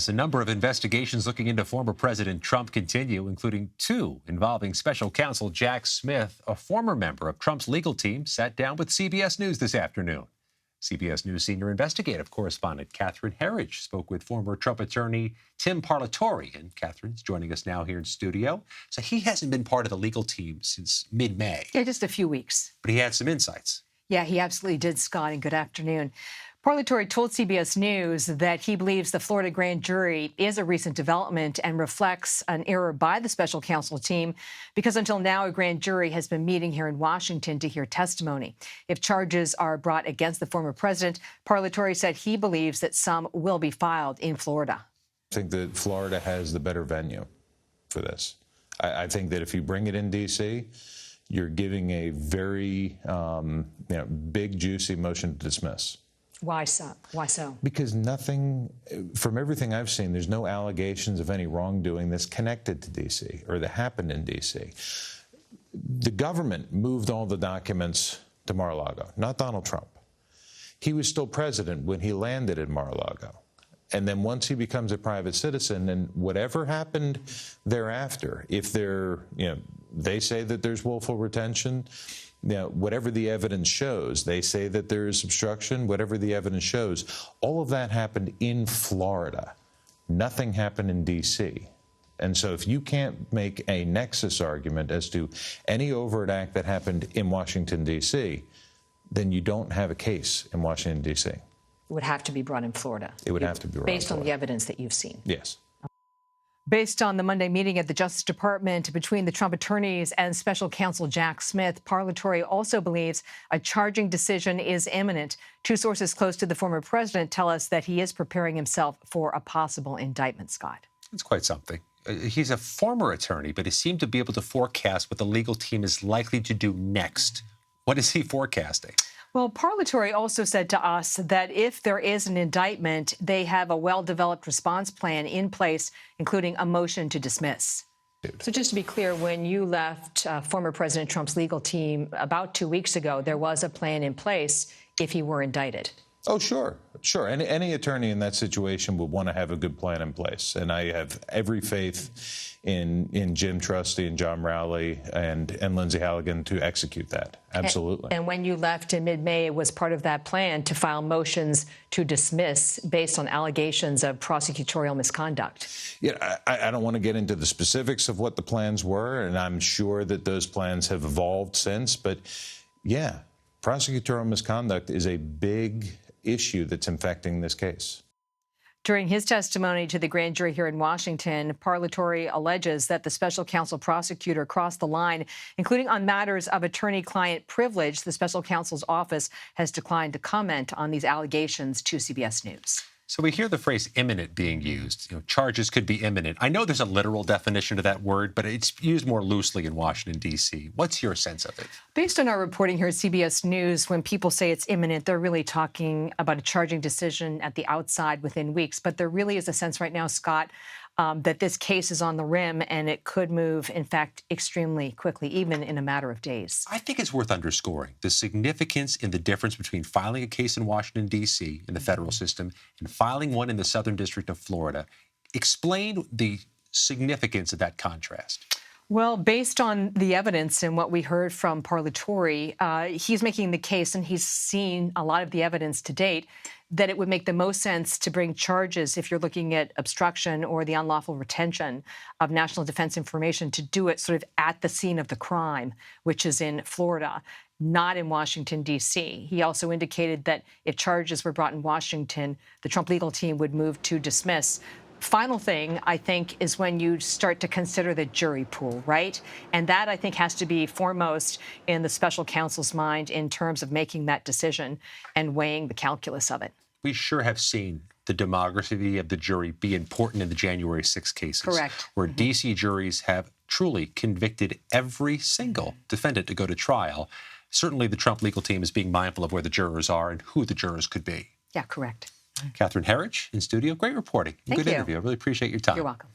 As a number of investigations looking into former President Trump continue, including two involving Special Counsel Jack Smith, a former member of Trump's legal team, sat down with CBS News this afternoon. CBS News senior investigative correspondent Catherine Herridge spoke with former Trump attorney Tim Parlatore, and Catherine's joining us now here in studio. So he hasn't been part of the legal team since mid-May. Yeah, just a few weeks. But he had some insights. Yeah, he absolutely did, Scott, and good afternoon. Parlatore told CBS News that he believes the Florida grand jury is a recent development and reflects an error by the special counsel team because until now, a grand jury has been meeting here in Washington to hear testimony. If charges are brought against the former president, Parlatore said he believes that some will be filed in Florida. I think that Florida has the better venue for this. I think that if you bring it in D.C., you're giving a very big, juicy motion to dismiss. Why so? Why so? Because nothing, from everything I've seen, there's no allegations of any wrongdoing that's connected to D.C. or that happened in D.C. The government moved all the documents to Mar-a-Lago, not Donald Trump. He was still president when he landed in Mar-a-Lago. And then once he becomes a private citizen, and whatever happened thereafter, if they say that there's willful retention, whatever the evidence shows, they say that there is obstruction, whatever the evidence shows, all of that happened in Florida. Nothing happened in D.C. And so if you can't make a nexus argument as to any overt act that happened in Washington, D.C., then you don't have a case in Washington, D.C. It would have to be brought in Florida. It would have to be brought based on the evidence that you've seen. Yes. Based on the Monday meeting at the Justice Department between the Trump attorneys and Special Counsel Jack Smith, Parlatore also believes a charging decision is imminent. Two sources close to the former president tell us that he is preparing himself for a possible indictment, Scott. It's quite something. He's a former attorney, but he seemed to be able to forecast what the legal team is likely to do next. What is he forecasting? Well, Parlatore also said to us that if there is an indictment, they have a well-developed response plan in place, including a motion to dismiss. So just to be clear, when you left former President Trump's legal team about 2 weeks ago, there was a plan in place if he were indicted. Oh, sure. Any attorney in that situation would want to have a good plan in place. And I have every faith in Jim Trusty and John Rowley and Lindsay Halligan to execute that. Absolutely. And when you left in mid-May, it was part of that plan to file motions to dismiss based on allegations of prosecutorial misconduct. Yeah, I don't want to get into the specifics of what the plans were, and I'm sure that those plans have evolved since. But, yeah, prosecutorial misconduct is a big issue that's infecting this case. During his testimony to the grand jury here in Washington, Parlatore alleges that the special counsel prosecutor crossed the line, including on matters of attorney-client privilege. The special counsel's office has declined to comment on these allegations to CBS News. So we hear the phrase imminent being used. Charges could be imminent. I know there's a literal definition to that word, but it's used more loosely in Washington, D.C. What's your sense of it? Based on our reporting here at CBS News, when people say it's imminent, they're really talking about a charging decision at the outside within weeks. But there really is a sense right now, Scott, that this case is on the rim and it could move, in fact, extremely quickly, even in a matter of days. I think it's worth underscoring the significance in the difference between filing a case in Washington, D.C. in the federal system and filing one in the Southern District of Florida. Explain the significance of that contrast. Well, based on the evidence and what we heard from Parlatore, he's making the case, and he's seen a lot of the evidence to date, that it would make the most sense to bring charges if you're looking at obstruction or the unlawful retention of national defense information, to do it sort of at the scene of the crime, which is in Florida, not in Washington, D.C. He also indicated that if charges were brought in Washington, the Trump legal team would move to dismiss. Final thing, I think, is when you start to consider the jury pool, right? And that, I think, has to be foremost in the special counsel's mind in terms of making that decision and weighing the calculus of it. We sure have seen the demography of the jury be important in the January 6 cases. Correct. Where D.C. juries have truly convicted every single defendant to go to trial. Certainly the Trump legal team is being mindful of where the jurors are and who the jurors could be. Yeah, correct. Catherine Herridge in studio. Great reporting. Thank Good you. interview. I really appreciate your time. You're welcome.